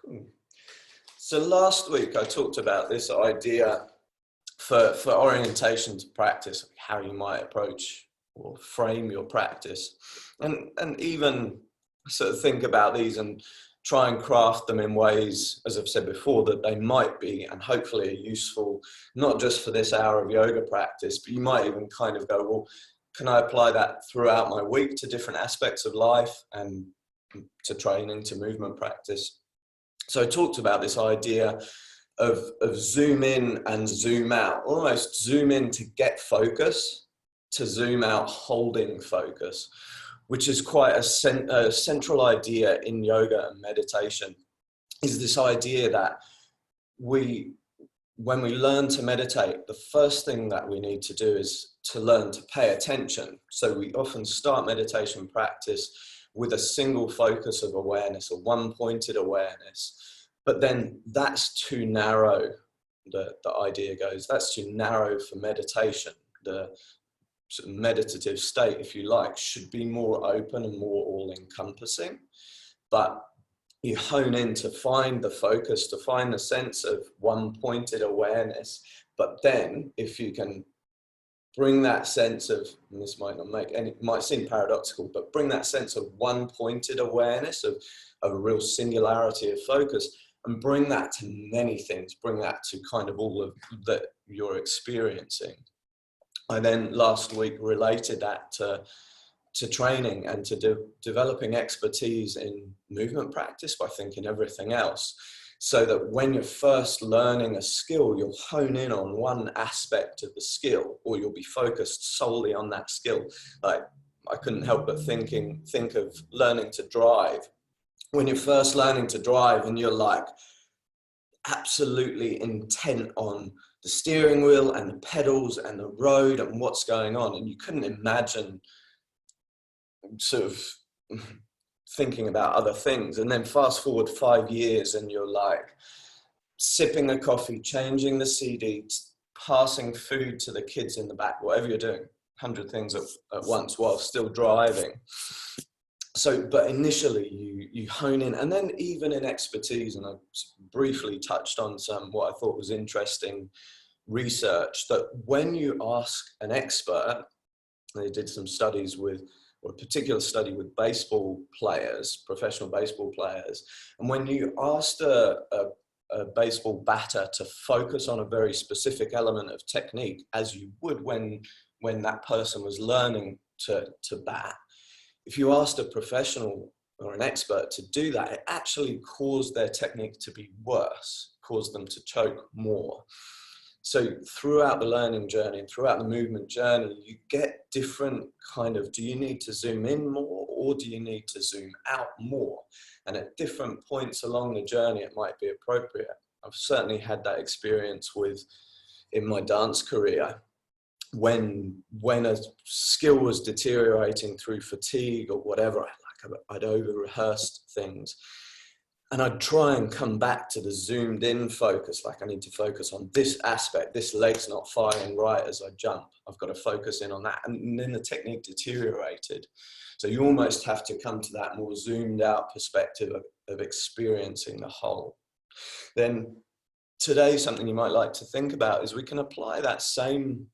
Cool. So last week I talked about this idea for orientation to practice, how you might approach or frame your practice, and even sort of think about these and try and craft them in ways, as I've said before, that they might be and hopefully are useful, not just for this hour of yoga practice, but you might even kind of go, well, can I apply that throughout my week to different aspects of life and to training, to movement practice? So I talked about this idea of zoom in and zoom out, almost zoom in to get focus, to zoom out holding focus, which is quite a central idea in yoga and meditation, is this idea that when we learn to meditate, the first thing that we need to do is to learn to pay attention. So we often start meditation practice with a single focus of awareness, a one-pointed awareness. But then that's too narrow, the idea goes, that's too narrow for meditation. The sort of meditative state, if you like, should be more open and more all-encompassing. But you hone in to find the focus, to find the sense of one-pointed awareness. But then if you can bring that sense of, and this might not make any, might seem paradoxical, but bring that sense of one-pointed awareness, of a real singularity of focus, and bring that to many things, bring that to kind of all of that you're experiencing. I then last week related that to training and to developing expertise in movement practice by thinking everything else. So that when you're first learning a skill, you'll hone in on one aspect of the skill, or you'll be focused solely on that skill. Like, I couldn't help but think of learning to drive. When you're first learning to drive and you're like absolutely intent on the steering wheel and the pedals and the road and what's going on, and you couldn't imagine sort of thinking about other things. And then fast forward 5 years and you're like sipping a coffee, changing the CD, passing food to the kids in the back, whatever you're doing, 100 things at once while still driving. So, but initially you hone in, and then even in expertise, and I briefly touched on some what I thought was interesting research, that when you ask an expert, they did some studies with, or a particular study with baseball players, professional baseball players, and when you asked a baseball batter to focus on a very specific element of technique, as you would when that person was learning to bat, if you asked a professional or an expert to do that, it actually caused their technique to be worse, caused them to choke more. So throughout the learning journey and throughout the movement journey, you get different kind of, do you need to zoom in more or do you need to zoom out more? And at different points along the journey, it might be appropriate. I've certainly had that experience in my dance career. When a skill was deteriorating through fatigue or whatever, I'd over-rehearsed things. And I'd try and come back to the zoomed in focus, like I need to focus on this aspect, this leg's not firing right as I jump. I've got to focus in on that. And then the technique deteriorated. So you almost have to come to that more zoomed out perspective of experiencing the whole. Then today, something you might like to think about is we can apply that same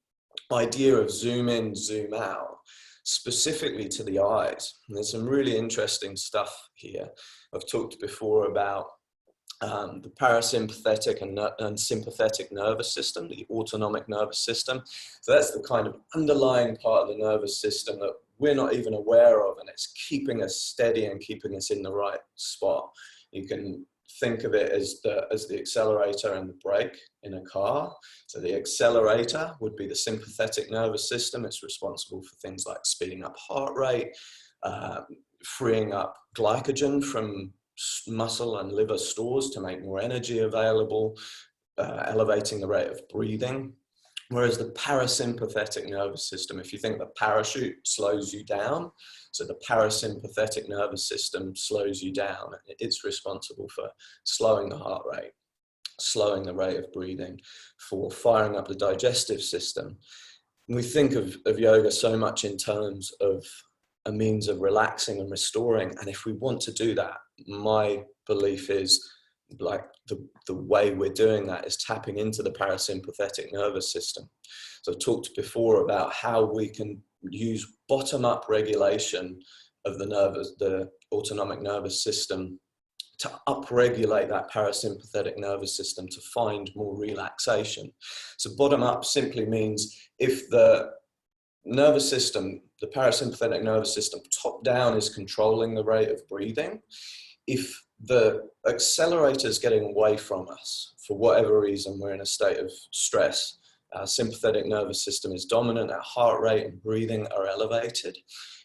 idea of zoom in, zoom out, specifically to the eyes. And there's some really interesting stuff here. I've talked before about the parasympathetic and sympathetic nervous system, the autonomic nervous system. So that's the kind of underlying part of the nervous system that we're not even aware of, and it's keeping us steady and keeping us in the right spot. You can think of it as the accelerator and the brake in a car. So the accelerator would be the sympathetic nervous system. It's responsible for things like speeding up heart rate, freeing up glycogen from muscle and liver stores to make more energy available, elevating the rate of breathing. Whereas the parasympathetic nervous system, if you think the parachute slows you down, so the parasympathetic nervous system slows you down. It's responsible for slowing the heart rate, slowing the rate of breathing, for firing up the digestive system. We think of yoga so much in terms of a means of relaxing and restoring. And if we want to do that, my belief is like the way we're doing that is tapping into the parasympathetic nervous system. So I've talked before about how we can use bottom-up regulation of the autonomic nervous system to upregulate that parasympathetic nervous system to find more relaxation. So bottom up simply means if the nervous system, the parasympathetic nervous system, top down is controlling the rate of breathing, if the accelerator is getting away from us, for whatever reason, we're in a state of stress, our sympathetic nervous system is dominant, our heart rate and breathing are elevated.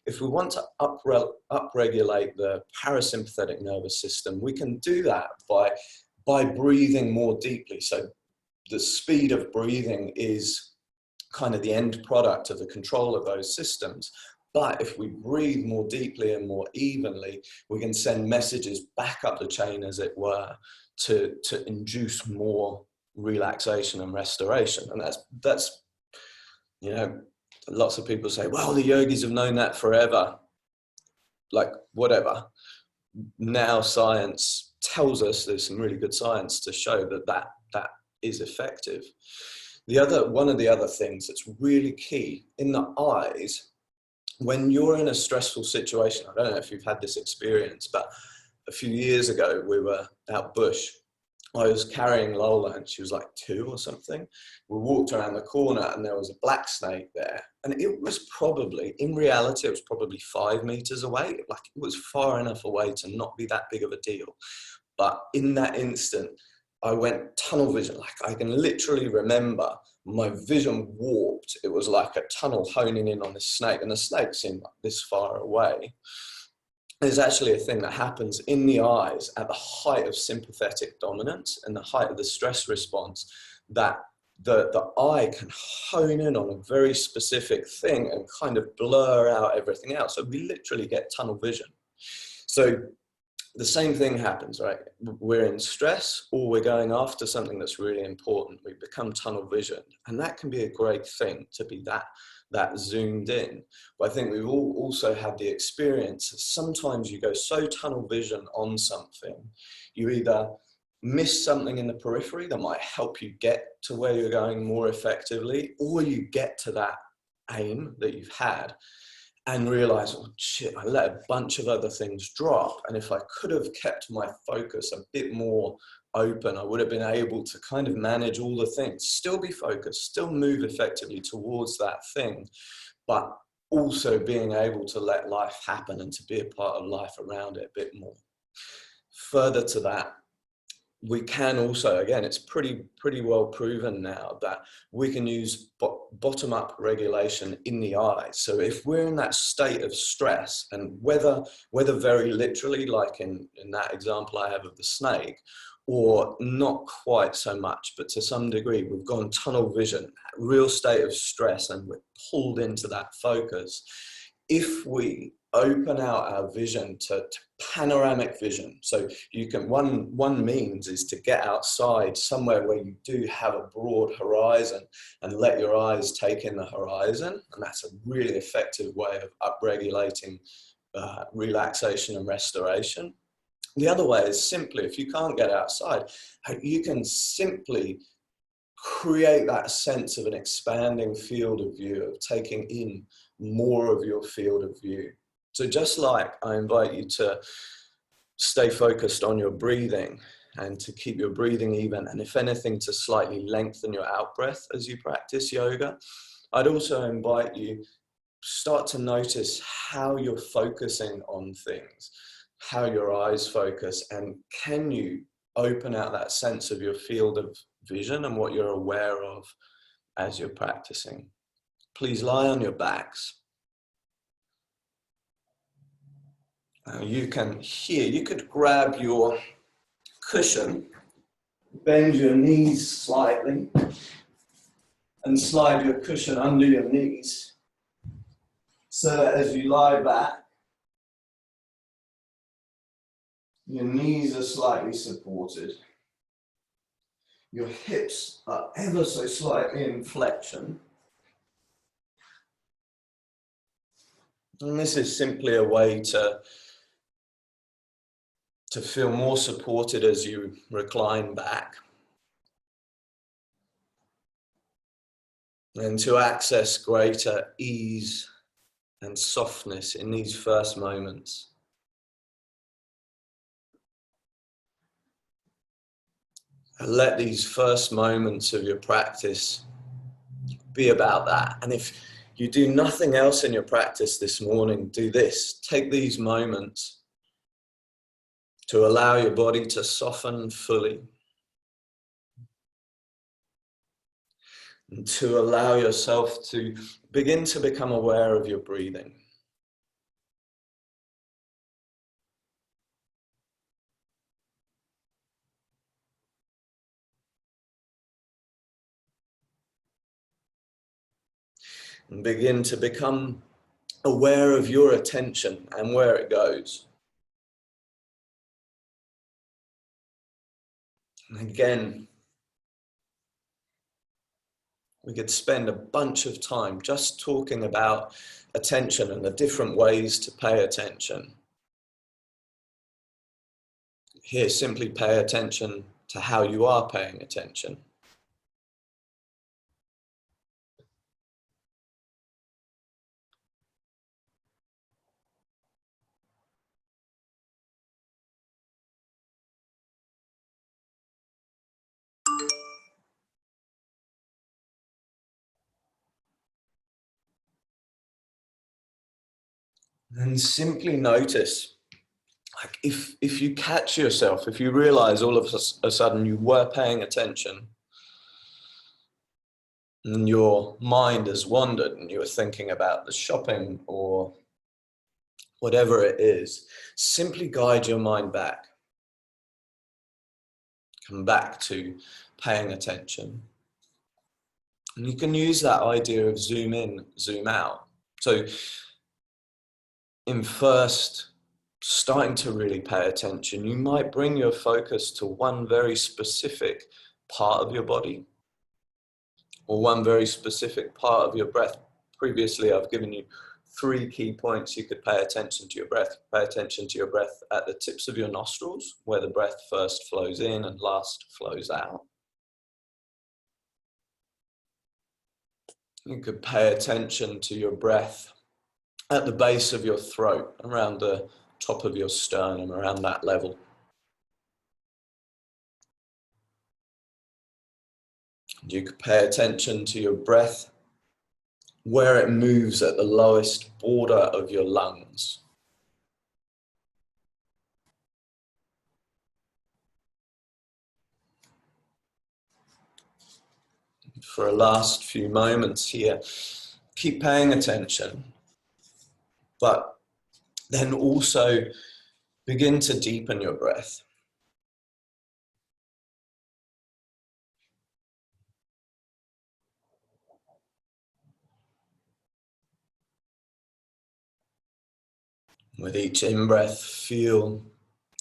If we want to upregulate the parasympathetic nervous system, we can do that by breathing more deeply. So the speed of breathing is kind of the end product of the control of those systems. But if we breathe more deeply and more evenly, we can send messages back up the chain, as it were, to induce more relaxation and restoration. And that's, you know, lots of people say, well, the yogis have known that forever. Like, whatever. Now science tells us, there's some really good science to show that is effective. One of the other things that's really key in the eyes, when you're in a stressful situation, I don't know if you've had this experience, but a few years ago, we were out bush. I was carrying Lola and she was like 2 or something. We walked around the corner and there was a black snake there. And it was probably, in reality, it was probably 5 meters away. Like, it was far enough away to not be that big of a deal. But in that instant, I went tunnel vision. Like, I can literally remember my vision warped. It was like a tunnel honing in on this snake, and the snake seemed like this far away. There's actually a thing that happens in the eyes at the height of sympathetic dominance and the height of the stress response, that the eye can hone in on a very specific thing and kind of blur out everything else. So we literally get tunnel vision. So the same thing happens, right? We're in stress or we're going after something that's really important. We become tunnel visioned, and that can be a great thing to be that zoomed in. But I think we've all also had the experience that sometimes you go so tunnel vision on something, you either miss something in the periphery that might help you get to where you're going more effectively, or you get to that aim that you've had and realize, oh shit, I let a bunch of other things drop. And if I could have kept my focus a bit more open, I would have been able to kind of manage all the things, still be focused, still move effectively towards that thing, but also being able to let life happen and to be a part of life around it a bit more. Further to that, we can also, again, it's pretty well proven now that we can use bottom-up regulation in the eyes. So if we're in that state of stress, and whether very literally, like in that example I have of the snake, or not quite so much, but to some degree, we've gone tunnel vision, real state of stress, and we're pulled into that focus. If we open out our vision to panoramic vision, so you can, one means is to get outside somewhere where you do have a broad horizon and let your eyes take in the horizon, and that's a really effective way of upregulating relaxation and restoration. The other way is simply, if you can't get outside, you can simply create that sense of an expanding field of view, of taking in more of your field of view. So just like I invite you to stay focused on your breathing and to keep your breathing even, and if anything, to slightly lengthen your out breath as you practice yoga, I'd also invite you start to notice how you're focusing on things, how your eyes focus, and can you open out that sense of your field of vision and what you're aware of as you're practicing. Please lie on your backs. You can here, you could grab your cushion, bend your knees slightly, and slide your cushion under your knees, so that as you lie back, your knees are slightly supported. Your hips are ever so slightly in flexion. And this is simply a way to to feel more supported as you recline back, and to access greater ease and softness in these first moments. And let these first moments of your practice be about that. And if you do nothing else in your practice this morning, do this. Take these moments to allow your body to soften fully, and to allow yourself to begin to become aware of your breathing. And begin to become aware of your attention and where it goes. And again, we could spend a bunch of time just talking about attention and the different ways to pay attention. Here, simply pay attention to how you are paying attention. And simply notice, like if you catch yourself, if you realize all of a sudden you were paying attention and your mind has wandered and you were thinking about the shopping or whatever it is, simply guide your mind back. Come back to paying attention. And you can use that idea of zoom in, zoom out. So in first starting to really pay attention, you might bring your focus to one very specific part of your body or one very specific part of your breath. Previously, I've given you 3 key points you could pay attention to your breath. Pay attention to your breath at the tips of your nostrils, where the breath first flows in and last flows out. You could pay attention to your breath at the base of your throat, around the top of your sternum, around that level. You could pay attention to your breath where it moves at the lowest border of your lungs. For a last few moments here, keep paying attention, but then also begin to deepen your breath. With each in-breath, feel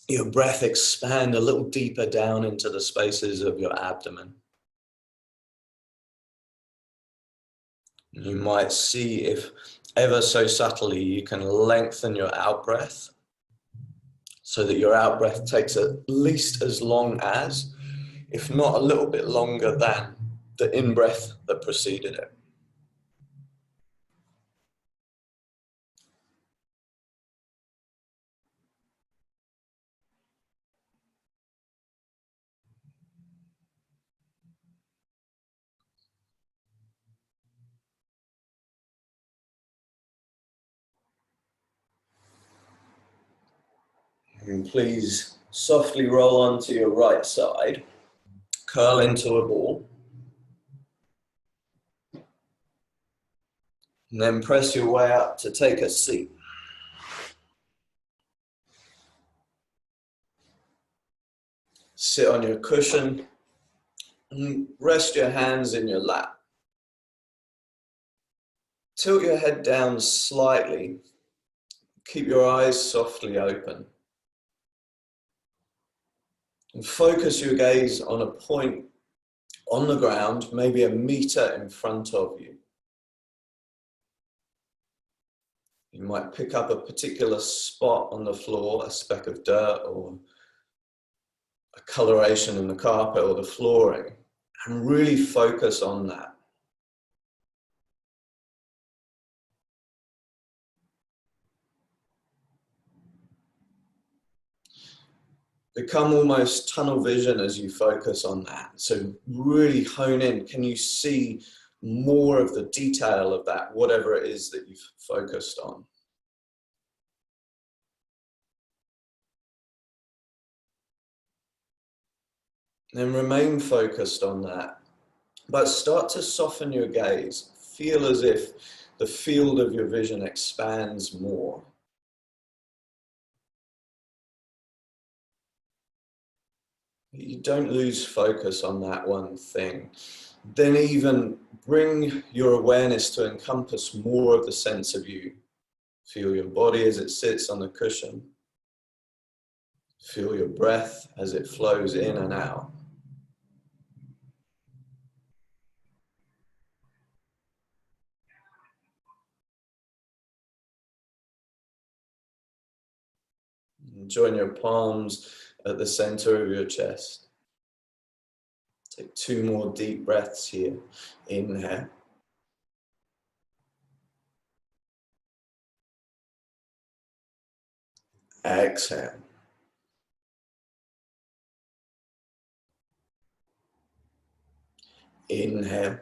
your breath expand a little deeper down into the spaces of your abdomen. You might see if ever so subtly you can lengthen your out-breath so that your out-breath takes at least as long as, if not a little bit longer than, the in-breath that preceded it. And please softly roll onto your right side, curl into a ball, and then press your way up to take a seat. Sit on your cushion and rest your hands in your lap. Tilt your head down slightly. Keep your eyes softly open. And focus your gaze on a point on the ground, maybe a meter in front of you. You might pick up a particular spot on the floor, a speck of dirt or coloration in the carpet or the flooring, and really focus on that. Become almost tunnel vision as you focus on that. So really hone in. Can you see more of the detail of that, whatever it is that you've focused on? Then remain focused on that, but start to soften your gaze. Feel as if the field of your vision expands more. You don't lose focus on that one thing. Then even bring your awareness to encompass more of the sense of you. Feel your body as it sits on the cushion. Feel your breath as it flows in and out. Join your palms at the center of your chest. Take 2 more deep breaths here. Inhale. Exhale. Inhale.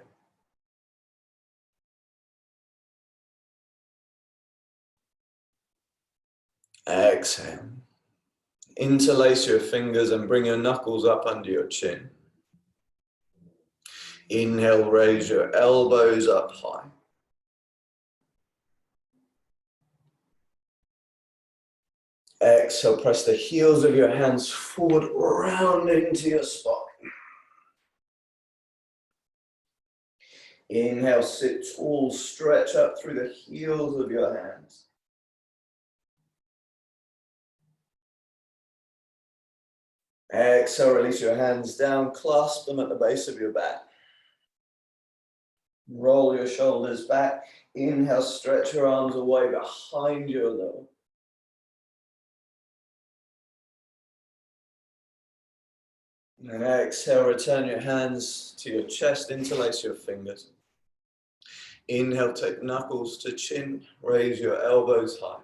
Exhale. Interlace your fingers and bring your knuckles up under your chin. Inhale, raise your elbows up high. Exhale, press the heels of your hands forward, round into your spine. Inhale, sit tall, stretch up through the heels of your hands. Exhale, release your hands down, clasp them at the base of your back. Roll your shoulders back. Inhale, stretch your arms away behind you a little. And exhale, return your hands to your chest, interlace your fingers. Inhale, take knuckles to chin, raise your elbows high.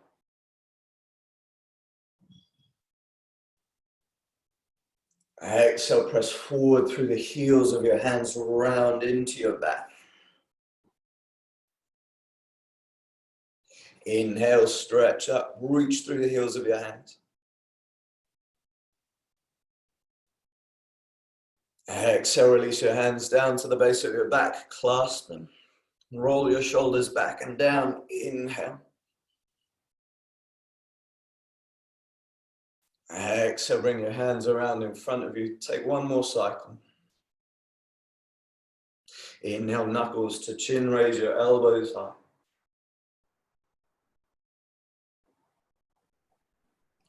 Exhale, press forward through the heels of your hands, round into your back. Inhale, stretch up, reach through the heels of your hands. Exhale, release your hands down to the base of your back, clasp them. Roll your shoulders back and down, inhale. Exhale, bring your hands around in front of you. Take 1 more cycle. Inhale, knuckles to chin, raise your elbows high.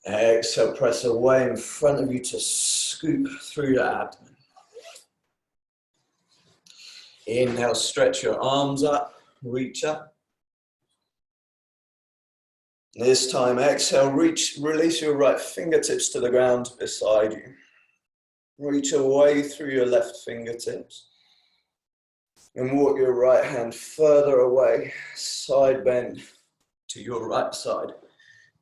Exhale, press away in front of you to scoop through your abdomen. Inhale, stretch your arms up, reach up. This time, exhale, release your right fingertips to the ground beside you. Reach away through your left fingertips. And walk your right hand further away, side bend to your right side.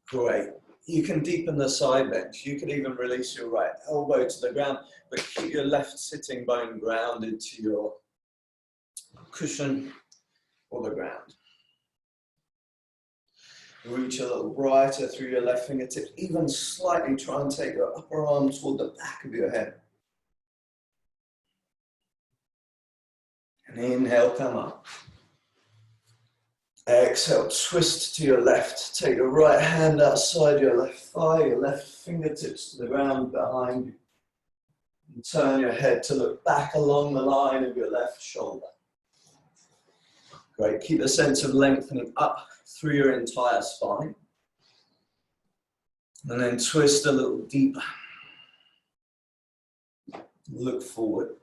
Great. You can deepen the side bend. You can even release your right elbow to the ground, but keep your left sitting bone grounded to your cushion or the ground. Reach a little brighter through your left fingertips. Even slightly try and take your upper arm toward the back of your head. And inhale, come up. Exhale, twist to your left. Take your right hand outside your left thigh, your left fingertips to the ground behind you. And turn your head to look back along the line of your left shoulder. Great, keep a sense of lengthening up through your entire spine. And then twist a little deeper. Look forward.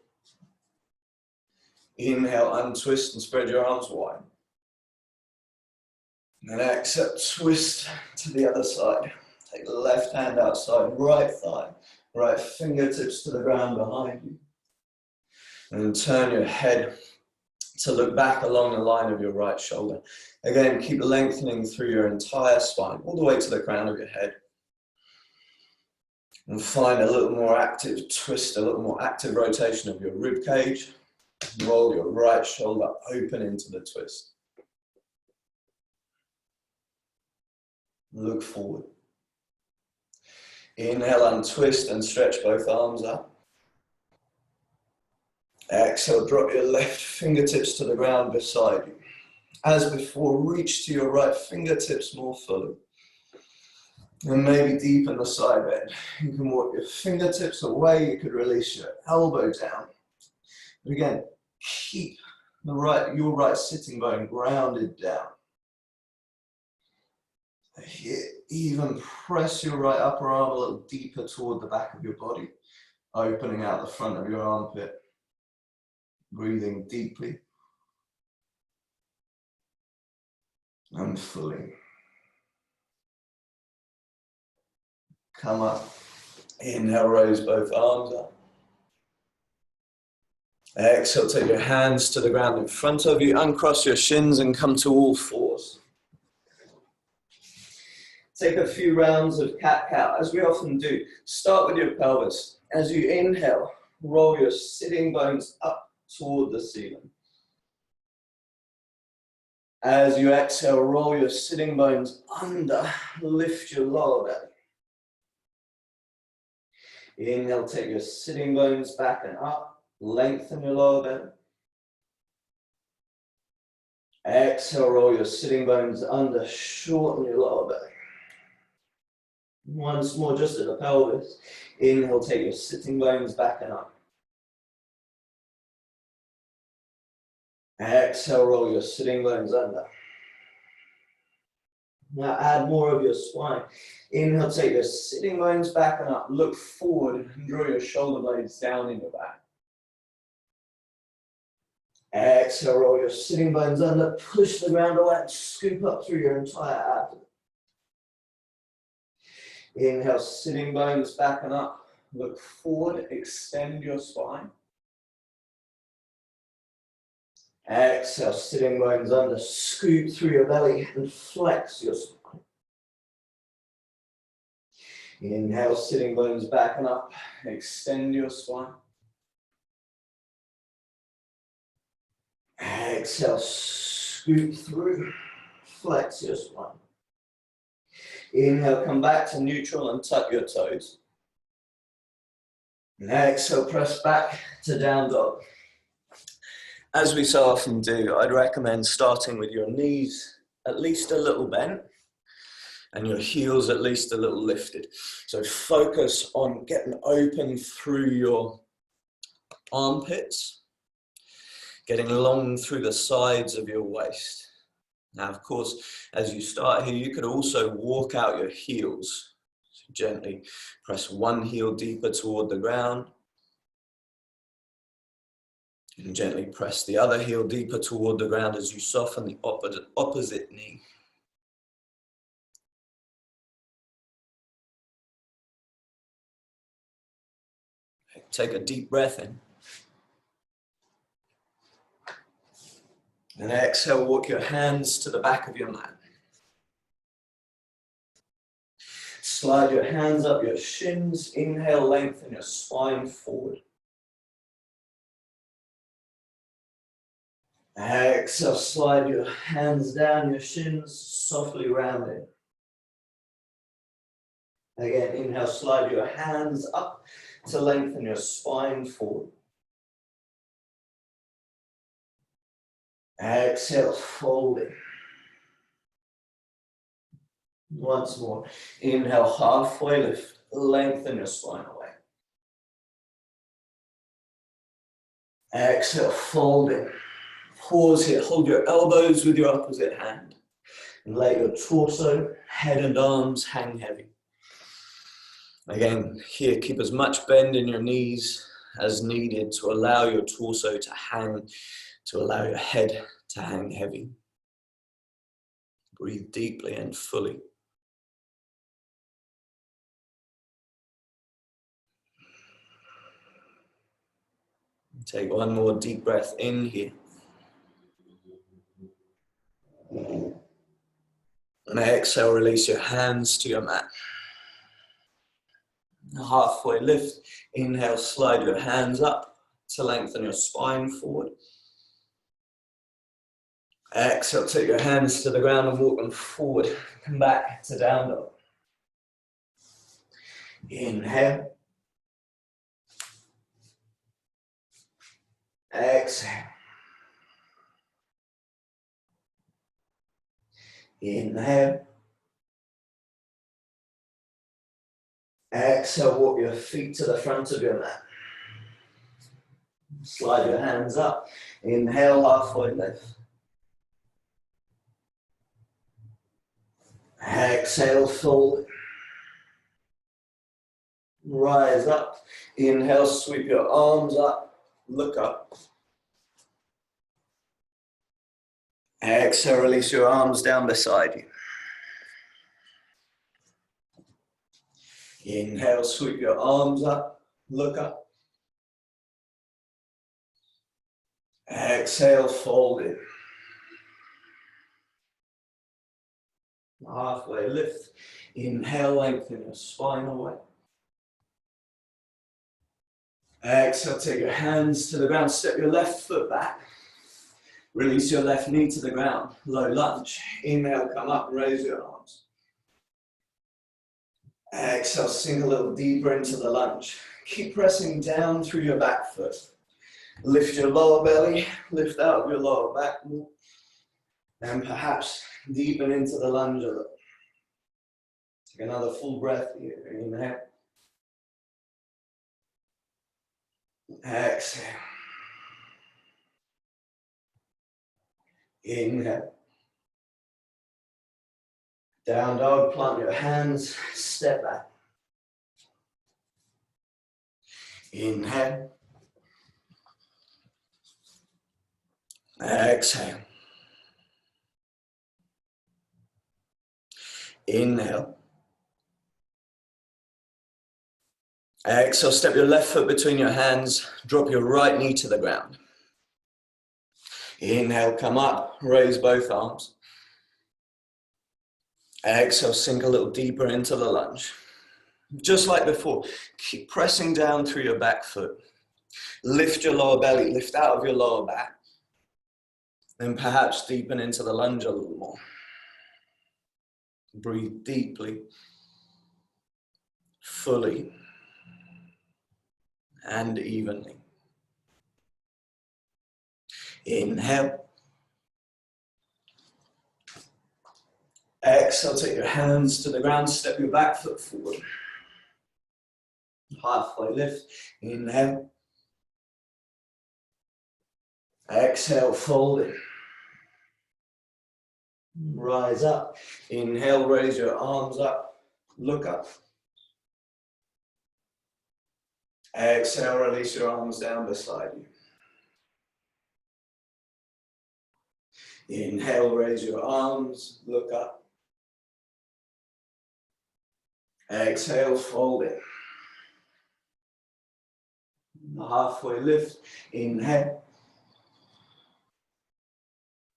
Inhale, untwist and spread your arms wide. And exhale, twist to the other side. Take the left hand outside, right thigh, right fingertips to the ground behind you. And turn your head to look back along the line of your right shoulder. Again, keep lengthening through your entire spine, all the way to the crown of your head. And find a little more active twist, a little more active rotation of your rib cage. Roll your right shoulder open into the twist. Look forward. Inhale, untwist and stretch both arms up. Exhale, drop your left fingertips to the ground beside you. As before, reach to your right fingertips more fully. And maybe deepen the side bend. You can walk your fingertips away, you could release your elbow down. But again, keep your right sitting bone grounded down. Here, even press your right upper arm a little deeper toward the back of your body, opening out the front of your armpit. Breathing deeply and fully. Come up. Inhale, raise both arms up. Exhale, take your hands to the ground in front of you. Uncross your shins and come to all fours. Take a few rounds of cat-cow, as we often do. Start with your pelvis. As you inhale, roll your sitting bones up toward the ceiling. As you exhale, roll your sitting bones under, lift your lower belly. Inhale, take your sitting bones back and up, lengthen your lower belly. Exhale, roll your sitting bones under, shorten your lower belly. Once more, just at the pelvis. Inhale, take your sitting bones back and up. Exhale, roll your sitting bones under. Now add more of your spine. Inhale, take your sitting bones back and up. Look forward and draw your shoulder blades down in your back. Exhale, roll your sitting bones under. Push the ground away and scoop up through your entire abdomen. Inhale, sitting bones back and up. Look forward, extend your spine. Exhale, sitting bones under, scoop through your belly and flex your spine. Inhale, sitting bones back and up, extend your spine. Exhale, scoop through, flex your spine. Inhale, come back to neutral and tuck your toes. And exhale, press back to down dog. As we so often do, I'd recommend starting with your knees at least a little bent and your heels at least a little lifted. So focus on getting open through your armpits, getting long through the sides of your waist. Now, of course, as you start here, you could also walk out your heels. So gently press one heel deeper toward the ground. And gently press the other heel deeper toward the ground as you soften the opposite knee. Take a deep breath in. And exhale, walk your hands to the back of your mat. Slide your hands up your shins. Inhale, lengthen your spine forward. Exhale, slide your hands down your shins, softly rounding. Again, inhale, slide your hands up to lengthen your spine forward. Exhale, folding. Once more. Inhale, halfway lift, lengthen your spine away. Exhale, folding. Pause here, hold your elbows with your opposite hand and let your torso, head and arms hang heavy. Again, here, keep as much bend in your knees as needed to allow your torso to hang, to allow your head to hang heavy. Breathe deeply and fully. Take one more deep breath in here. And exhale, release your hands to your mat. Halfway lift. Inhale, slide your hands up to lengthen your spine forward. Exhale, take your hands to the ground and walk them forward. Come back to down dog. Inhale. Exhale. Inhale. Exhale, walk your feet to the front of your mat. Slide your hands up. Inhale, halfway lift. Exhale, fold. Rise up. Inhale, sweep your arms up. Look up. Exhale, release your arms down beside you. Inhale, sweep your arms up. Look up. Exhale, fold it. Halfway lift. Inhale, lengthen your spine away. Exhale, take your hands to the ground. Step your left foot back. Release your left knee to the ground. Low lunge. Inhale, come up, raise your arms. Exhale, sink a little deeper into the lunge. Keep pressing down through your back foot. Lift your lower belly, lift out of your lower back more. And perhaps deepen into the lunge a little. Take another full breath here. Inhale. Exhale. Inhale. Down dog, plant your hands, step back. Inhale. Exhale. Inhale. Exhale, step your left foot between your hands, drop your right knee to the ground. Inhale, come up, raise both arms. Exhale, sink a little deeper into the lunge. Just like before, keep pressing down through your back foot. Lift your lower belly, lift out of your lower back. Then perhaps deepen into the lunge a little more. Breathe deeply, fully, and evenly. Inhale. Exhale, take your hands to the ground, step your back foot forward. Halfway lift. Inhale. Exhale, fold it. Rise up. Inhale, raise your arms up. Look up. Exhale, release your arms down beside you. Inhale, raise your arms. Look up. Exhale, fold it. Halfway lift. Inhale.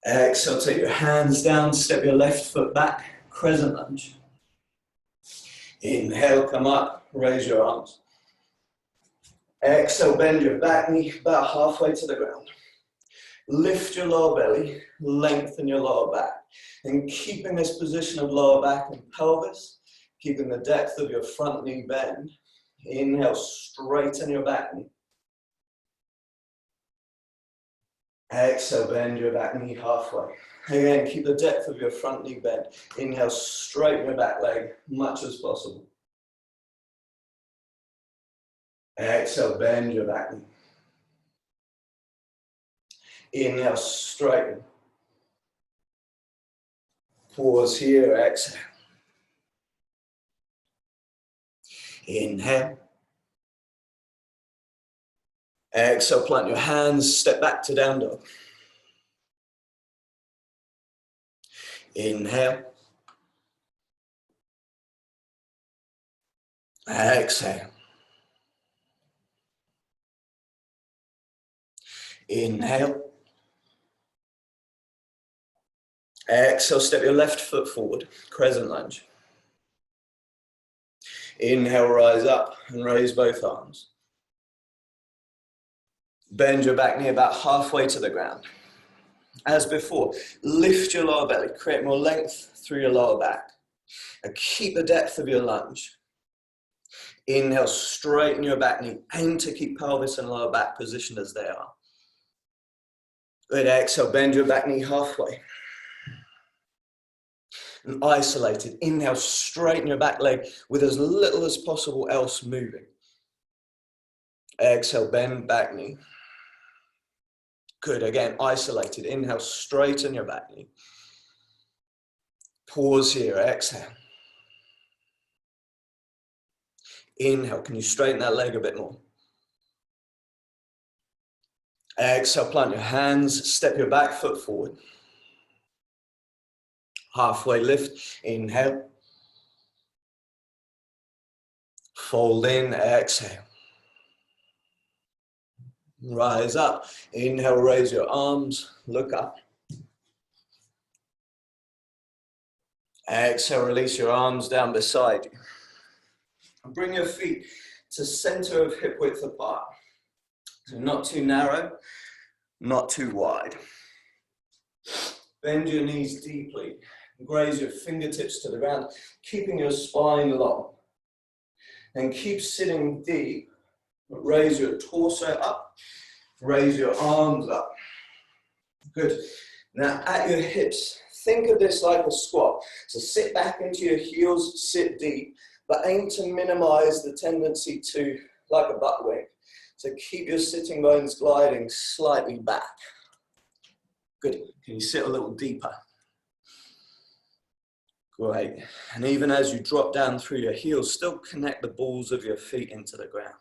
Exhale, take your hands down, step your left foot back, crescent lunge. Inhale, come up, raise your arms. Exhale, bend your back knee about halfway to the ground. Lift your lower belly, lengthen your lower back. And keeping this position of lower back and pelvis, keeping the depth of your front knee bend. Inhale, straighten your back knee. Exhale, bend your back knee halfway. Again, keep the depth of your front knee bent. Inhale, straighten your back leg much as possible. Exhale, bend your back knee. Inhale, straighten. Pause here, exhale. Inhale. Exhale, plant your hands, step back to down dog. Inhale. Exhale. Inhale. Exhale, step your left foot forward, crescent lunge. Inhale, rise up and raise both arms. Bend your back knee about halfway to the ground. As before, lift your lower belly, create more length through your lower back. And keep the depth of your lunge. Inhale, straighten your back knee. Aim to keep pelvis and lower back positioned as they are. Good, exhale, bend your back knee halfway. And isolated, inhale, straighten your back leg with as little as possible else moving. Exhale, bend back knee. Good, again, isolated, inhale, straighten your back knee. Pause here, exhale. Inhale, can you straighten that leg a bit more? Exhale, plant your hands, step your back foot forward. Halfway lift, inhale. Fold in, exhale. Rise up, inhale, raise your arms, look up. Exhale, release your arms down beside you. And bring your feet to center of hip width apart. So not too narrow, not too wide. Bend your knees deeply. Graze your fingertips to the ground, keeping your spine long. And keep sitting deep. Raise your torso up. Raise your arms up. Good. Now at your hips, think of this like a squat. So sit back into your heels, sit deep, but aim to minimize the tendency to like a butt wing. So keep your sitting bones gliding slightly back. Good. Can you sit a little deeper? Great. And even as you drop down through your heels, still connect the balls of your feet into the ground.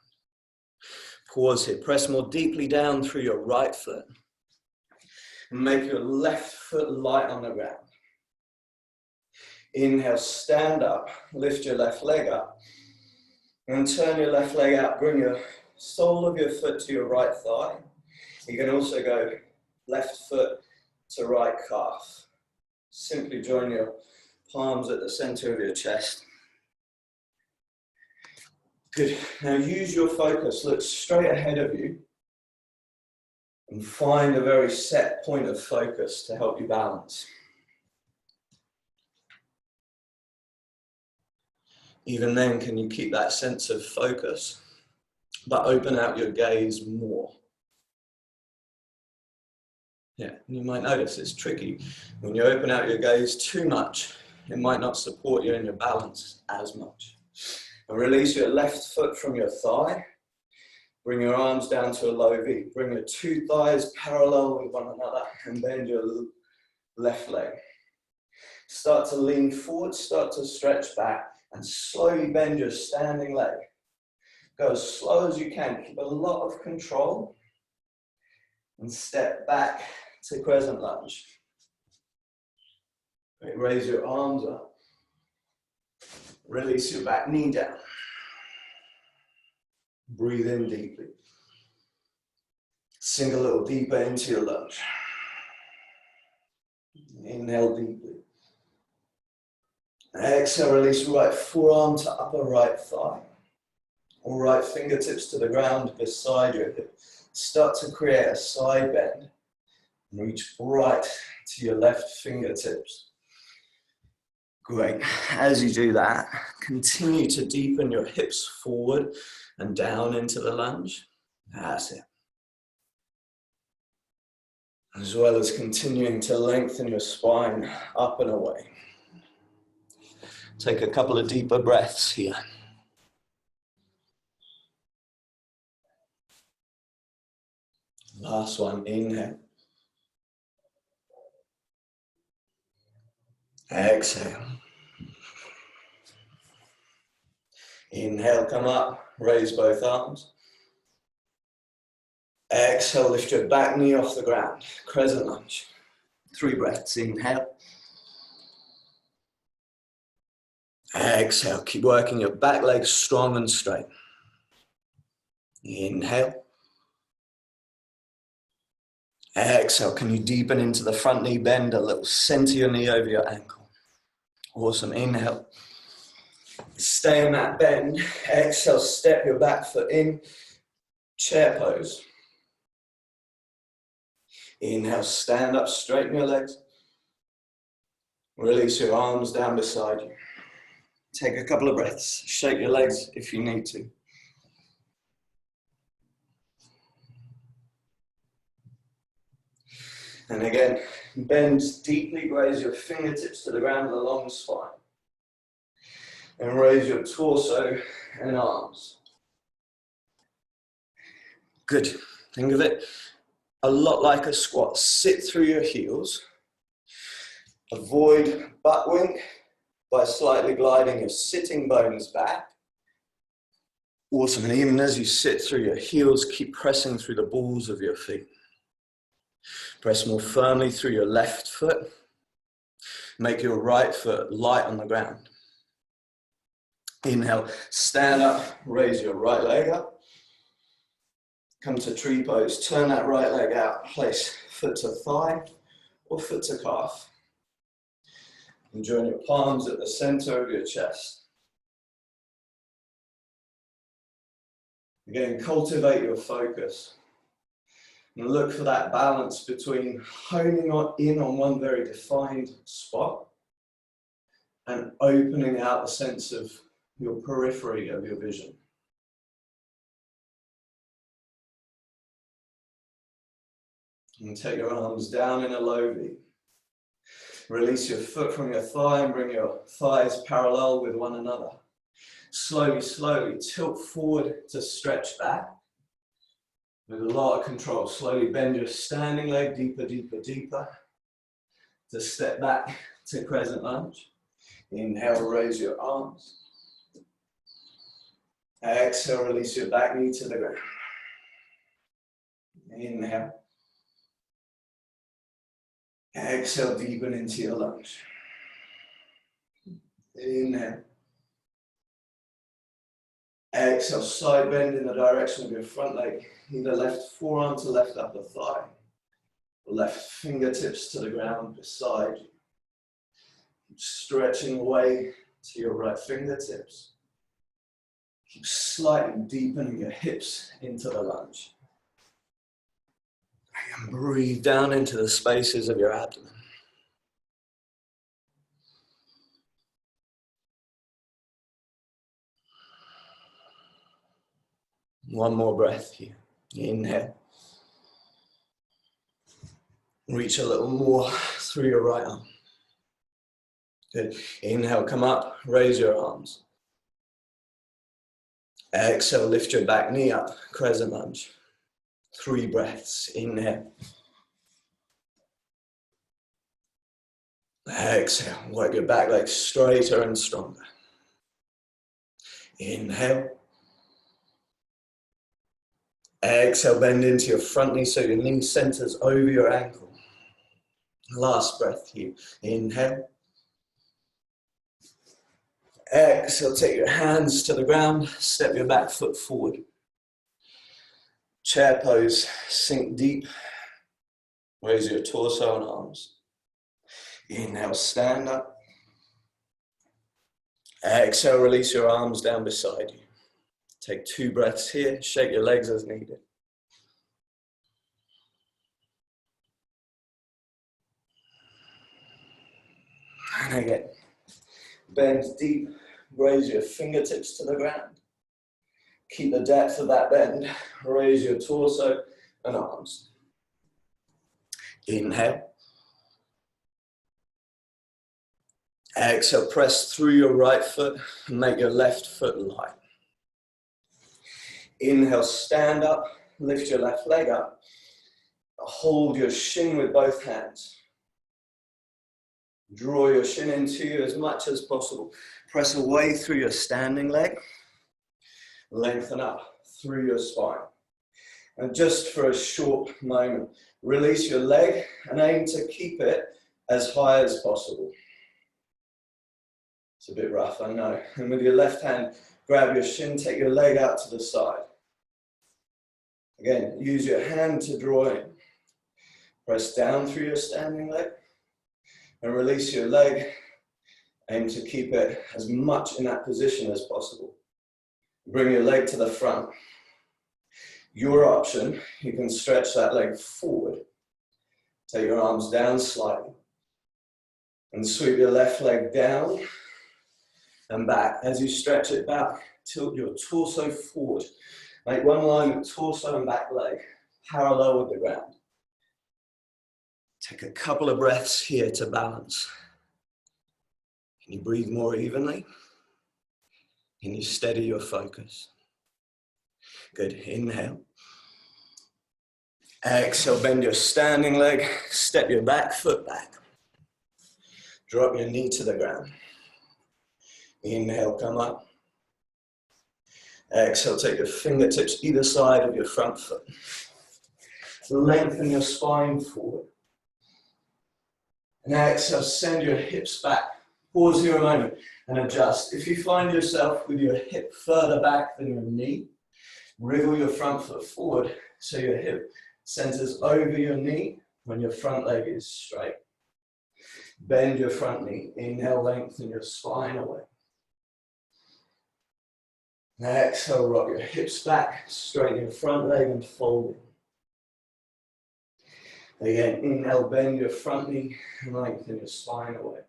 Pause here. Press more deeply down through your right foot. And make your left foot light on the ground. Inhale, stand up. Lift your left leg up. And turn your left leg out. Bring your sole of your foot to your right thigh. You can also go left foot to right calf. Simply join your palms at the center of your chest. Good. Now use your focus. Look straight ahead of you and find a very set point of focus to help you balance. Even then, can you keep that sense of focus, but open out your gaze more? Yeah, you might notice it's tricky. When you open out your gaze too much, it might not support you in your balance as much. And release your left foot from your thigh. Bring your arms down to a low V. Bring your two thighs parallel with one another and bend your left leg. Start to lean forward, start to stretch back and slowly bend your standing leg. Go as slow as you can. Keep a lot of control and step back to crescent lunge. Great. Raise your arms up. Release your back knee down. Breathe in deeply. Sink a little deeper into your lunge. Inhale deeply. Exhale, release right forearm to upper right thigh. All right fingertips to the ground beside your hip. Start to create a side bend. Reach right to your left fingertips. Great. As you do that, continue to deepen your hips forward and down into the lunge. That's it. As well as continuing to lengthen your spine up and away. Take a couple of deeper breaths here. Last one, inhale. Exhale. Inhale, come up, raise both arms. Exhale, lift your back knee off the ground, crescent lunge. 3 breaths, inhale. Exhale, keep working your back legs strong and straight. Inhale. Exhale, can you deepen into the front knee bend a little, center your knee over your ankle. Awesome, inhale. Stay in that bend. Exhale, step your back foot in, chair pose. Inhale, stand up, straighten your legs. Release your arms down beside you. Take a couple of breaths, shake your legs if you need to. And again, bend deeply, raise your fingertips to the ground with a long spine. And raise your torso and arms. Good. Think of it a lot like a squat. Sit through your heels. Avoid butt wink by slightly gliding your sitting bones back. Awesome. And even as you sit through your heels, keep pressing through the balls of your feet. Press more firmly through your left foot. Make your right foot light on the ground. Inhale, stand up, raise your right leg up. Come to tree pose, turn that right leg out, place foot to thigh or foot to calf. And join your palms at the center of your chest. Again, cultivate your focus. And look for that balance between honing in on one very defined spot and opening out the sense of your periphery of your vision. And take your arms down in a low V. Release your foot from your thigh and bring your thighs parallel with one another. Slowly, slowly tilt forward to stretch back. With a lot of control, slowly bend your standing leg deeper, deeper, deeper. To step back to crescent lunge. Inhale, raise your arms. Exhale, release your back knee to the ground. Inhale. Exhale, deepen into your lunge. Inhale. Exhale, side bend in the direction of your front leg. Either left forearm to left upper thigh, or left fingertips to the ground beside you. Keep stretching away to your right fingertips. Keep slightly deepening your hips into the lunge. And breathe down into the spaces of your abdomen. One more breath here. Inhale. Reach a little more through your right arm. Good. Inhale, come up, raise your arms. Exhale, lift your back knee up, crescent lunge. 3 breaths. Inhale. Exhale, work your back leg straighter and stronger. Inhale. Exhale, bend into your front knee so your knee centers over your ankle. Last breath here. Inhale. Exhale, take your hands to the ground, step your back foot forward. Chair pose, sink deep. Raise your torso and arms. Inhale, stand up. Exhale, release your arms down beside you. Take 2 breaths here, shake your legs as needed. And again, bend deep, raise your fingertips to the ground. Keep the depth of that bend, raise your torso and arms. Inhale. Exhale, press through your right foot and make your left foot light. Inhale, stand up, lift your left leg up. Hold your shin with both hands. Draw your shin into you as much as possible. Press away through your standing leg. Lengthen up through your spine. And just for a short moment, release your leg and aim to keep it as high as possible. It's a bit rough, I know. And with your left hand, grab your shin, take your leg out to the side. Again, use your hand to draw in. Press down through your standing leg and release your leg. Aim to keep it as much in that position as possible. Bring your leg to the front. Your option, you can stretch that leg forward. Take your arms down slightly. And sweep your left leg down and back. As you stretch it back, tilt your torso forward. Make one line with torso and back leg, parallel with the ground. Take a couple of breaths here to balance. Can you breathe more evenly? Can you steady your focus? Good, inhale. Exhale, bend your standing leg, step your back foot back. Drop your knee to the ground. Inhale, come up. Exhale, take your fingertips either side of your front foot. Lengthen your spine forward. And exhale, send your hips back. Pause here a moment and adjust. If you find yourself with your hip further back than your knee, wriggle your front foot forward so your hip centers over your knee when your front leg is straight. Bend your front knee. Inhale, lengthen your spine away. Exhale, rock your hips back, straighten your front leg and fold it. Again, inhale, bend your front knee and lengthen your spine away.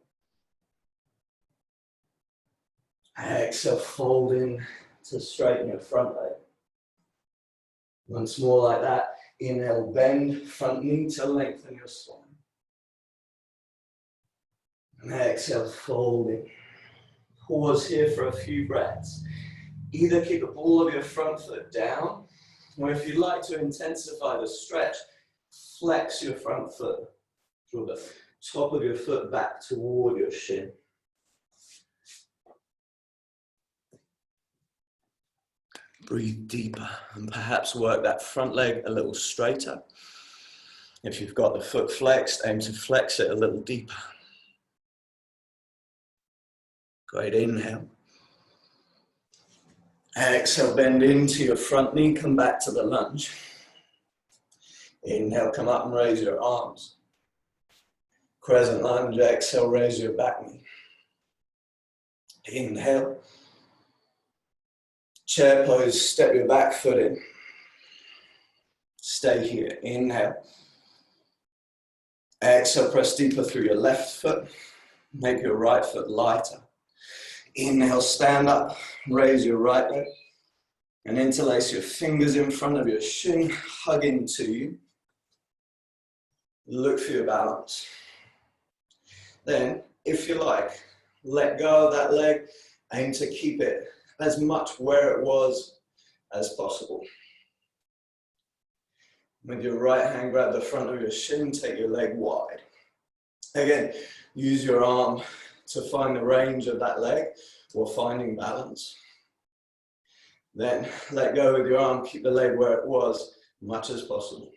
Exhale, fold in to straighten your front leg. Once more like that. Inhale, bend front knee to lengthen your spine. And exhale, fold in. Pause here for a few breaths. Either keep the ball of your front foot down, or if you'd like to intensify the stretch, flex your front foot. Draw the top of your foot back toward your shin. Breathe deeper and perhaps work that front leg a little straighter. If you've got the foot flexed, aim to flex it a little deeper. Great, inhale. Exhale, bend into your front knee, come back to the lunge. Inhale, come up and raise your arms. Crescent lunge, exhale, raise your back knee. Inhale. Chair pose, step your back foot in. Stay here, inhale. Exhale, press deeper through your left foot. Make your right foot lighter. Inhale, stand up, raise your right leg. And interlace your fingers in front of your shin, hug into you. Look for your balance. Then, if you like, let go of that leg. Aim to keep it as much where it was as possible. With your right hand, grab the front of your shin, take your leg wide. Again, use your arm to find the range of that leg or finding balance. Then let go with your arm, keep the leg where it was as much as possible.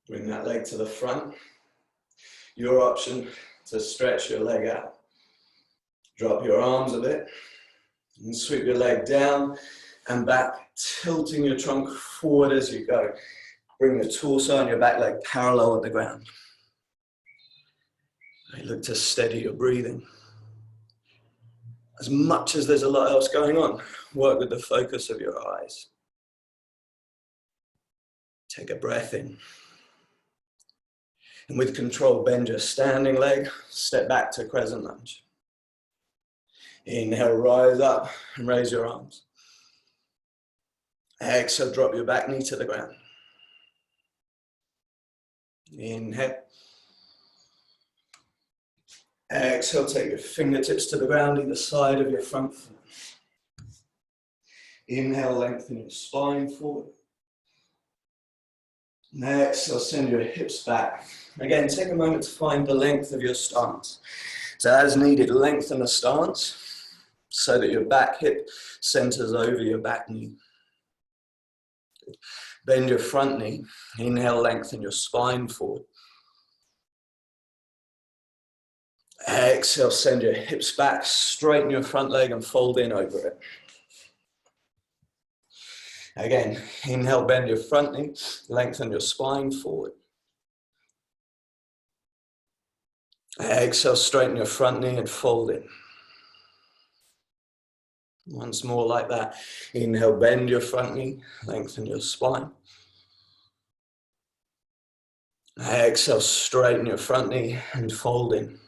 Bring that leg to the front. Your option to stretch your leg out. Drop your arms a bit and sweep your leg down and back, tilting your trunk forward as you go. Bring your torso and your back leg parallel with the ground. Look to steady your breathing. As much as there's a lot else going on, work with the focus of your eyes. Take a breath in. And with control, bend your standing leg, step back to crescent lunge. Inhale, rise up and raise your arms. Exhale, drop your back knee to the ground. Inhale. Exhale, take your fingertips to the ground, either side of your front foot. Inhale, lengthen your spine forward. And exhale, send your hips back. Again, take a moment to find the length of your stance. So as needed, lengthen the stance so that your back hip centers over your back knee. Good. Bend your front knee. Inhale, lengthen your spine forward. Exhale, send your hips back, straighten your front leg and fold in over it. Again, inhale, bend your front knee, lengthen your spine forward. Exhale, straighten your front knee and fold in. Once more like that. Inhale, bend your front knee, lengthen your spine. Exhale, straighten your front knee and fold in.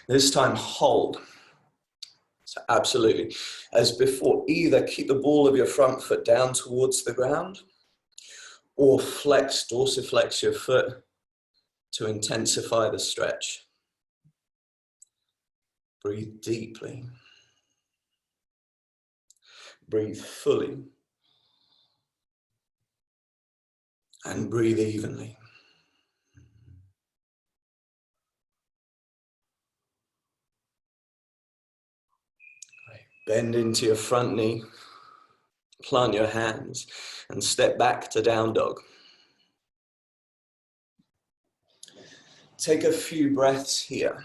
This time, hold. So absolutely. As before, either keep the ball of your front foot down towards the ground or flex, dorsiflex your foot to intensify the stretch. Breathe deeply. Breathe fully. And breathe evenly. Bend into your front knee, plant your hands, and step back to down dog. Take a few breaths here.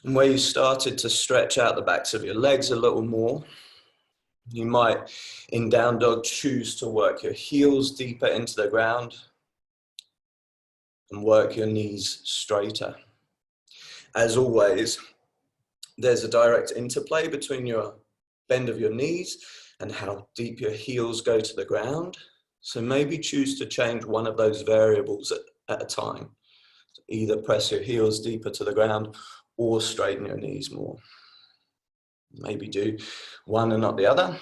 And where you started to stretch out the backs of your legs a little more, you might, in down dog, choose to work your heels deeper into the ground and work your knees straighter. As always, there's a direct interplay between your bend of your knees and how deep your heels go to the ground. So maybe choose to change one of those variables at a time. Either press your heels deeper to the ground or straighten your knees more. Maybe do one and not the other.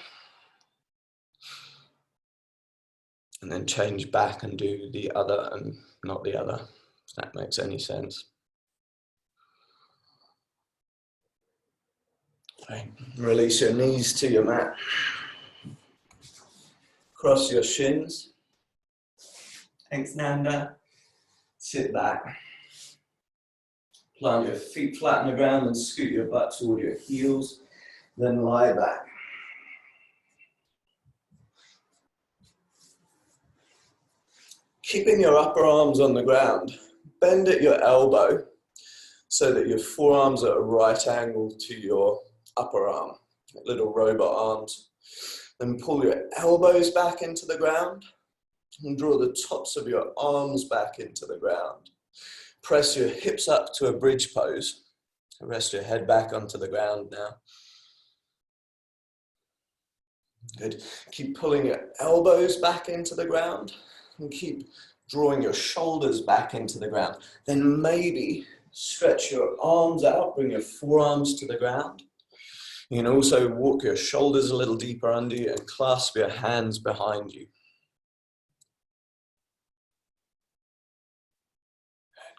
And then change back and do the other and not the other, if that makes any sense. Okay. Release your knees to your mat. Cross your shins. Thanks, Nanda. Sit back. Plant your feet flat on the ground and scoot your butt toward your heels. Then lie back. Keeping your upper arms on the ground, bend at your elbow so that your forearms are at a right angle to your upper arm, little robot arms. Then pull your elbows back into the ground and draw the tops of your arms back into the ground. Press your hips up to a bridge pose. Rest your head back onto the ground now. Good. Keep pulling your elbows back into the ground and keep drawing your shoulders back into the ground. Then maybe stretch your arms out, bring your forearms to the ground. You can also walk your shoulders a little deeper under you and clasp your hands behind you.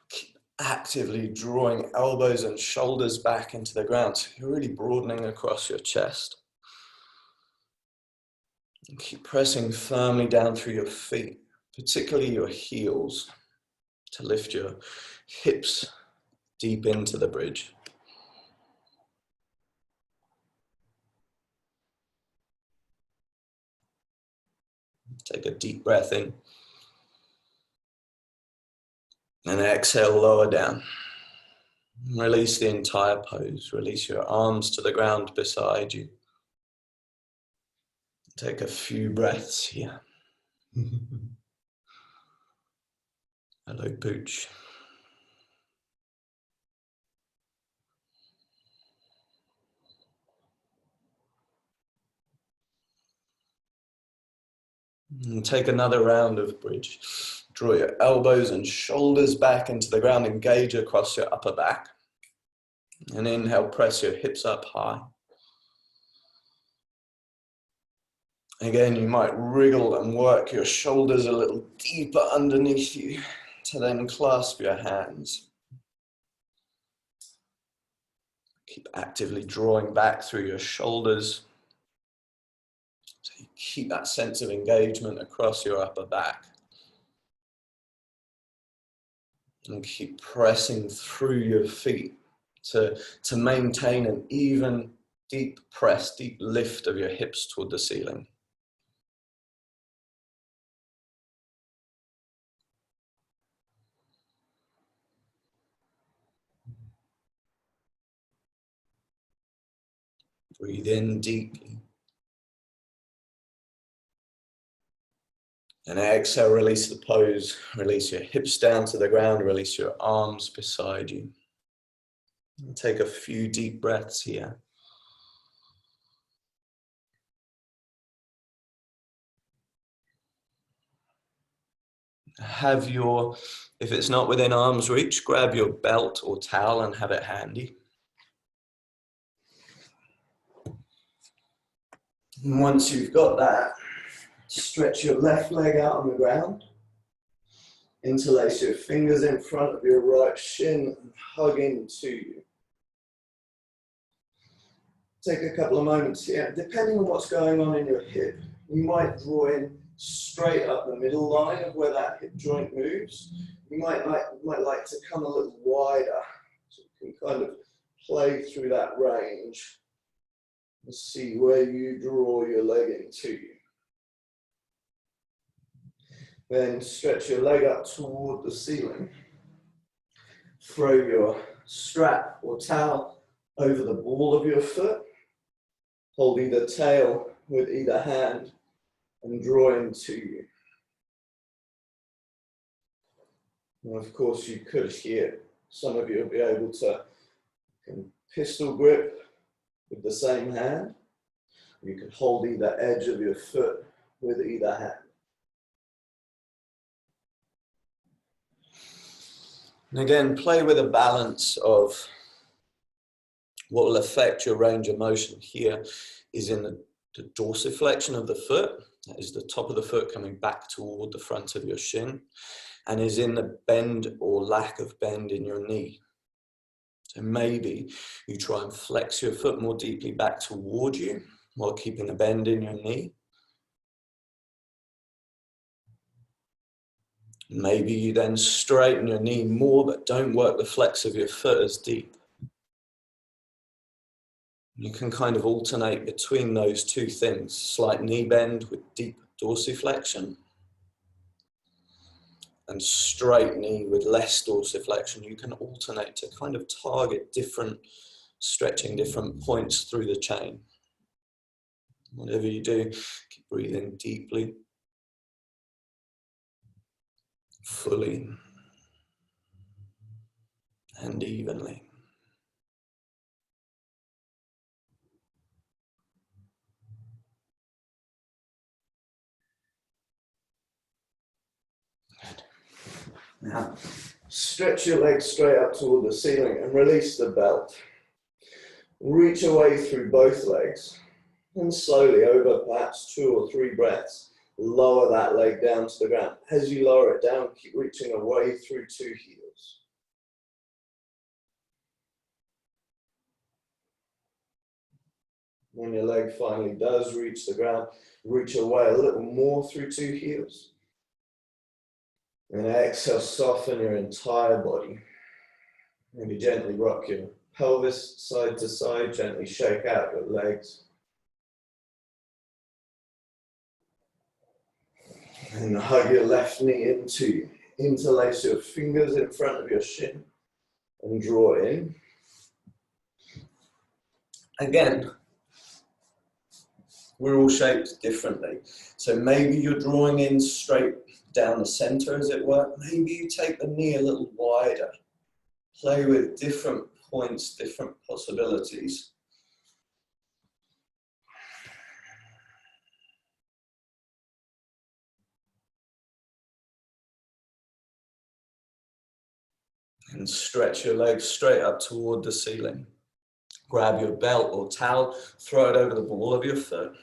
Keep actively drawing elbows and shoulders back into the ground. So you're really broadening across your chest. And keep pressing firmly down through your feet, particularly your heels, to lift your hips deep into the bridge. Take a deep breath in. And exhale, lower down. Release the entire pose. Release your arms to the ground beside you. Take a few breaths here. Hello, Pooch. And take another round of bridge. Draw your elbows and shoulders back into the ground. Engage across your upper back. And inhale, press your hips up high. Again, you might wriggle and work your shoulders a little deeper underneath you to then clasp your hands. Keep actively drawing back through your shoulders. So you keep that sense of engagement across your upper back. And keep pressing through your feet to maintain an even deep press, deep lift of your hips toward the ceiling. Breathe in deeply. And exhale, release the pose. Release your hips down to the ground. Release your arms beside you. And take a few deep breaths here. Have your, if it's not within arm's reach, grab your belt or towel and have it handy. And once you've got that, stretch your left leg out on the ground. Interlace your fingers in front of your right shin and hug into you. Take a couple of moments here. Depending on what's going on in your hip, you might draw in straight up the middle line of where that hip joint moves. You might like to come a little wider, so you can kind of play through that range and see where you draw your leg into you. Then stretch your leg up toward the ceiling. Throw your strap or towel over the ball of your foot. Hold either tail with either hand and draw into you. And of course you could here, some of you will be able to pistol grip with the same hand. You can hold either edge of your foot with either hand. And again, play with a balance of what will affect your range of motion here is in the dorsiflexion of the foot, that is the top of the foot coming back toward the front of your shin, and is in the bend or lack of bend in your knee. So maybe you try and flex your foot more deeply back toward you while keeping a bend in your knee. Maybe you then straighten your knee more, but don't work the flex of your foot as deep. You can kind of alternate between those two things, slight knee bend with deep dorsiflexion and straight knee with less dorsiflexion. You can alternate to kind of target different, stretching different points through the chain. Whatever you do, keep breathing deeply, fully, and evenly. Good. Now, stretch your legs straight up toward the ceiling and release the belt. Reach away through both legs and slowly, over perhaps 2 or 3 breaths, lower that leg down to the ground. As you lower it down, keep reaching away through 2 heels. When your leg finally does reach the ground, reach away a little more through 2 heels. And exhale, soften your entire body. Maybe gently rock your pelvis side to side, gently shake out your legs. And hug your left knee into you. Interlace your fingers in front of your shin and draw in. Again, we're all shaped differently. So maybe you're drawing in straight down the center, as it were. Maybe you take the knee a little wider. Play with different points, different possibilities. And stretch your legs straight up toward the ceiling. Grab your belt or towel, throw it over the ball of your foot.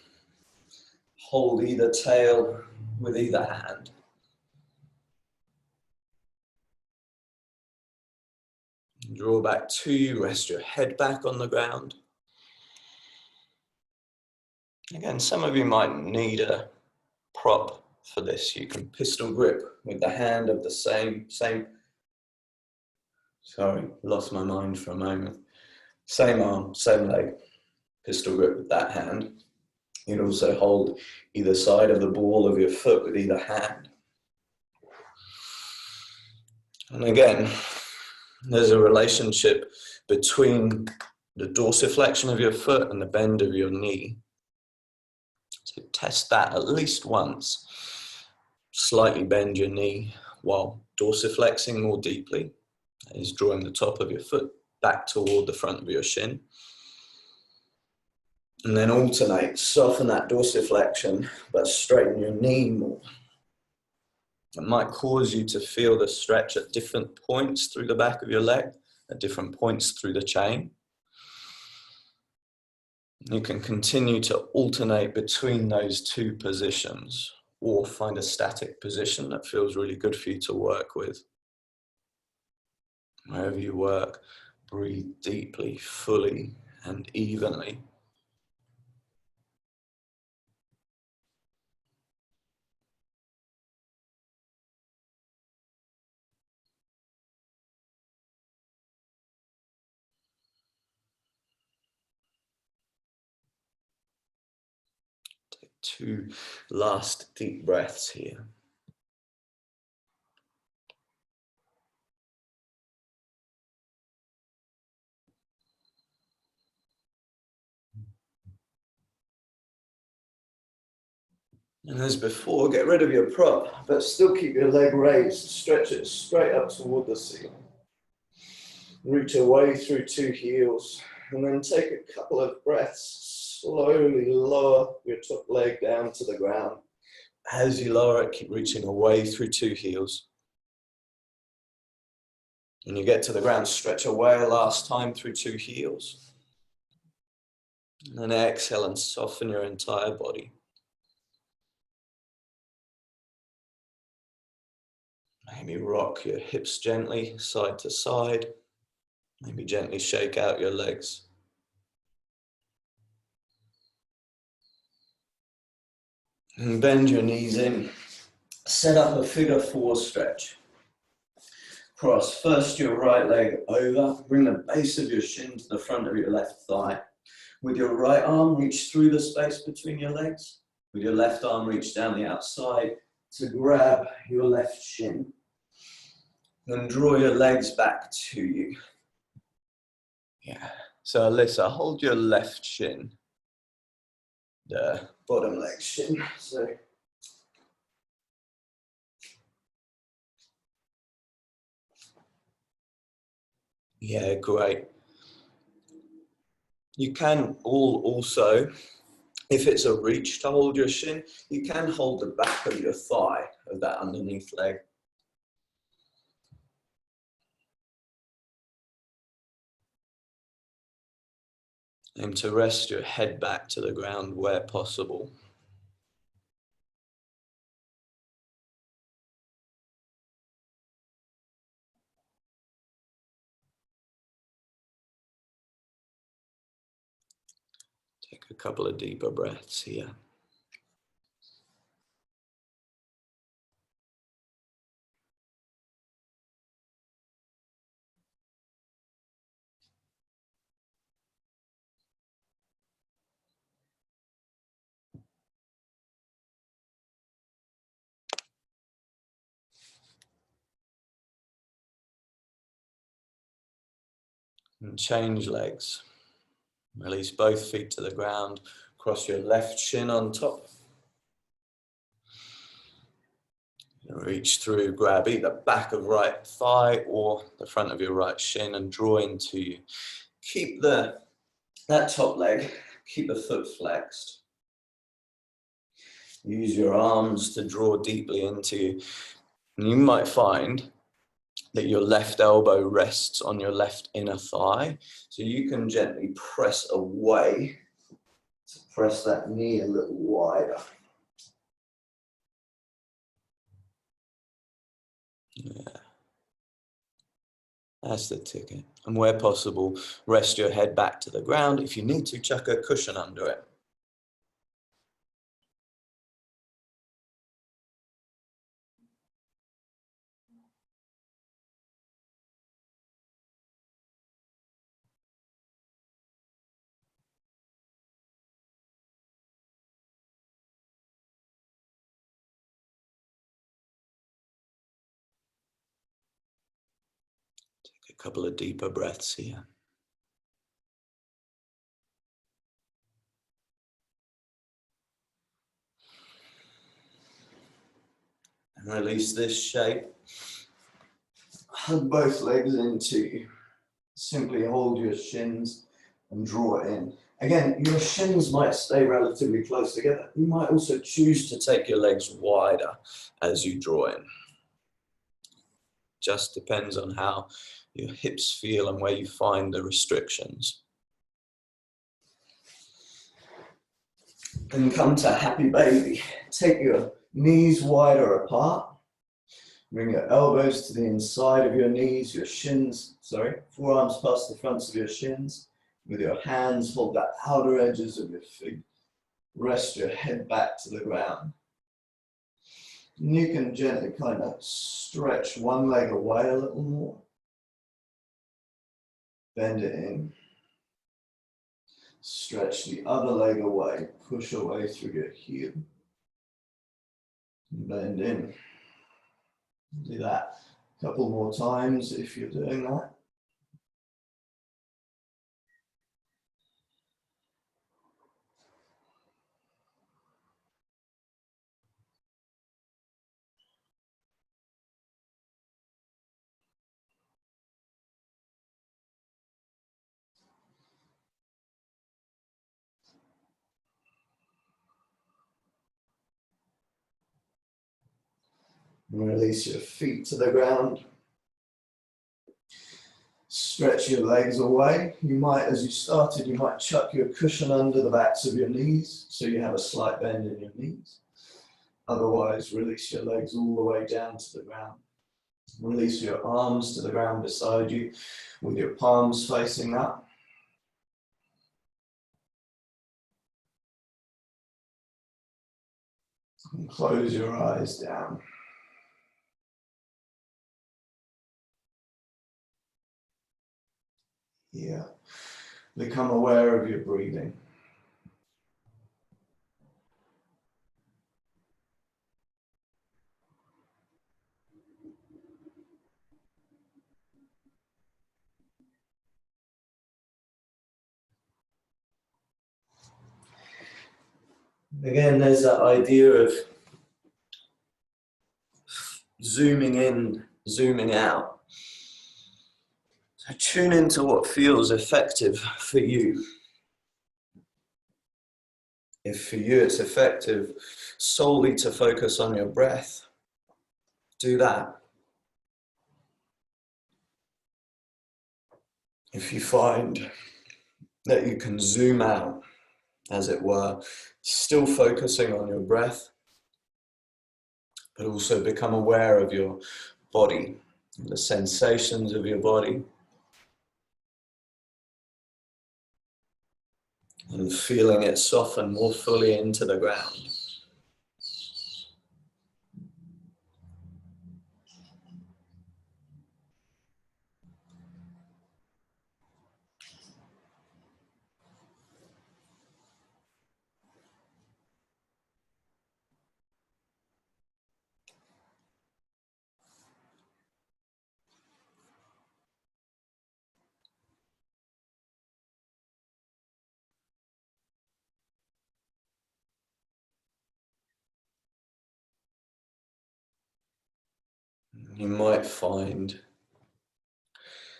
Hold either tail with either hand. Draw back to you, rest your head back on the ground. Again, some of you might need a prop for this. You can pistol grip with the hand of the same, sorry, lost my mind for a moment. Same arm, same leg, pistol grip with that hand. You'd also hold either side of the ball of your foot with either hand. And again, there's a relationship between the dorsiflexion of your foot and the bend of your knee. So test that at least once. Slightly bend your knee while dorsiflexing more deeply. That is drawing the top of your foot back toward the front of your shin. And then alternate, soften that dorsiflexion, but straighten your knee more. It might cause you to feel the stretch at different points through the back of your leg, at different points through the chain. You can continue to alternate between those two positions, or find a static position that feels really good for you to work with. Wherever you work, breathe deeply, fully, and evenly. Take 2 last deep breaths here. And as before, get rid of your prop, but still keep your leg raised. Stretch it straight up toward the ceiling. Reach away through 2 heels, and then take a couple of breaths. Slowly lower your top leg down to the ground. As you lower it, keep reaching away through 2 heels. When you get to the ground, stretch away last time through 2 heels. And then exhale and soften your entire body. Maybe rock your hips gently, side to side. Maybe gently shake out your legs. And bend your knees in. Set up a figure 4 stretch. Cross first your right leg over. Bring the base of your shin to the front of your left thigh. With your right arm, reach through the space between your legs. With your left arm, reach down the outside to grab your left shin. Then draw your legs back to you. Yeah. So Alyssa, hold your left shin. The bottom leg shin. So yeah, great. You can also, if it's a reach to hold your shin, you can hold the back of your thigh of that underneath leg. Aim to rest your head back to the ground where possible. Take a couple of deeper breaths here. And change legs. Release both feet to the ground. Cross your left shin on top. Reach through, grab either back of right thigh or the front of your right shin and draw into you. Keep that top leg, keep the foot flexed. Use your arms to draw deeply into you. And you might find that your left elbow rests on your left inner thigh. So you can gently press away to press that knee a little wider. Yeah. That's the ticket. And where possible, rest your head back to the ground. If you need to, chuck a cushion under it. Take a couple of deeper breaths here. Release this shape. Hug both legs into. Simply hold your shins and draw it in. Again, your shins might stay relatively close together. You might also choose to take your legs wider as you draw in. Just depends on how your hips feel and where you find the restrictions. And come to happy baby. Take your knees wider apart. Bring your elbows to the inside of your knees, your shins, forearms past the fronts of your shins. With your hands, hold the outer edges of your feet. Rest your head back to the ground. And you can gently kind of stretch one leg away a little more. Bend it in. Stretch the other leg away. Push away through your heel. Bend in. Do that a couple more times if you're doing that. Release your feet to the ground. Stretch your legs away. You might, as you started, you might chuck your cushion under the backs of your knees so you have a slight bend in your knees. Otherwise, release your legs all the way down to the ground. Release your arms to the ground beside you with your palms facing up. And close your eyes down. Here, become aware of your breathing. Again, there's that idea of zooming in, zooming out. So tune into what feels effective for you. If for you it's effective solely to focus on your breath, do that. If you find that you can zoom out, as it were, still focusing on your breath, but also become aware of your body, the sensations of your body, and feeling it soften more fully into the ground. You might find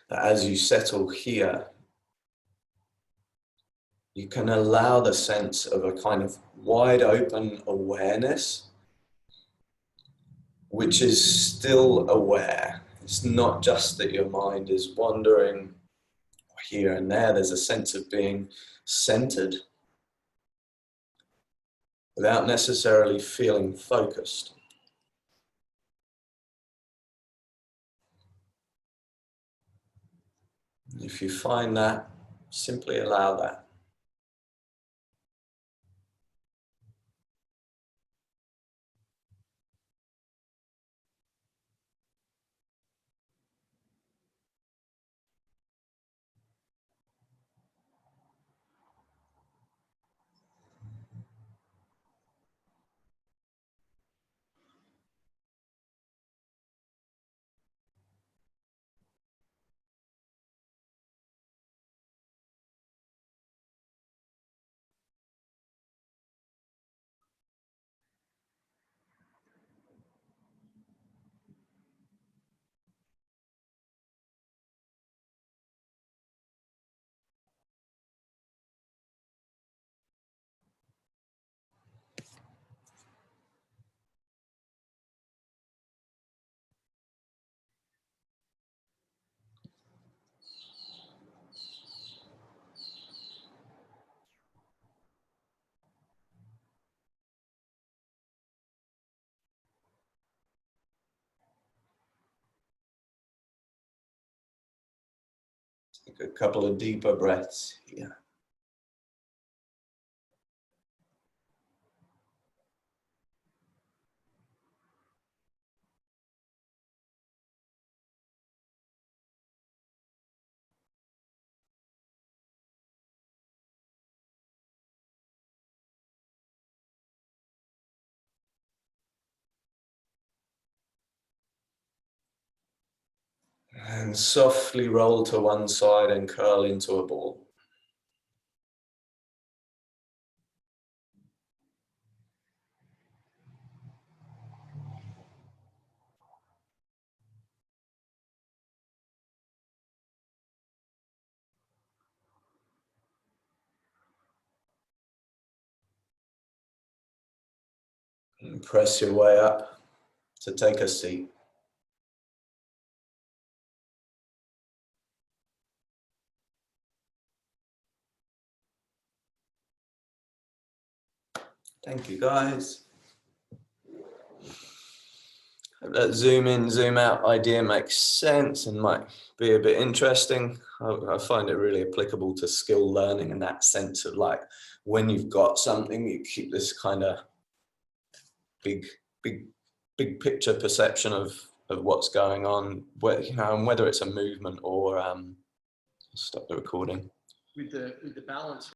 that as you settle here, you can allow the sense of a kind of wide open awareness, which is still aware. It's not just that your mind is wandering here and there. There's a sense of being centered without necessarily feeling focused. If you find that, simply allow that. Take a couple of deeper breaths here. And softly roll to one side and curl into a ball. And press your way up to take a seat. Thank you, guys. Hope that zoom in, zoom out idea makes sense and might be a bit interesting. I find it really applicable to skill learning in that sense of like, when you've got something, you keep this kind of big picture perception of what's going on, and whether it's a movement or stop the recording. With the balance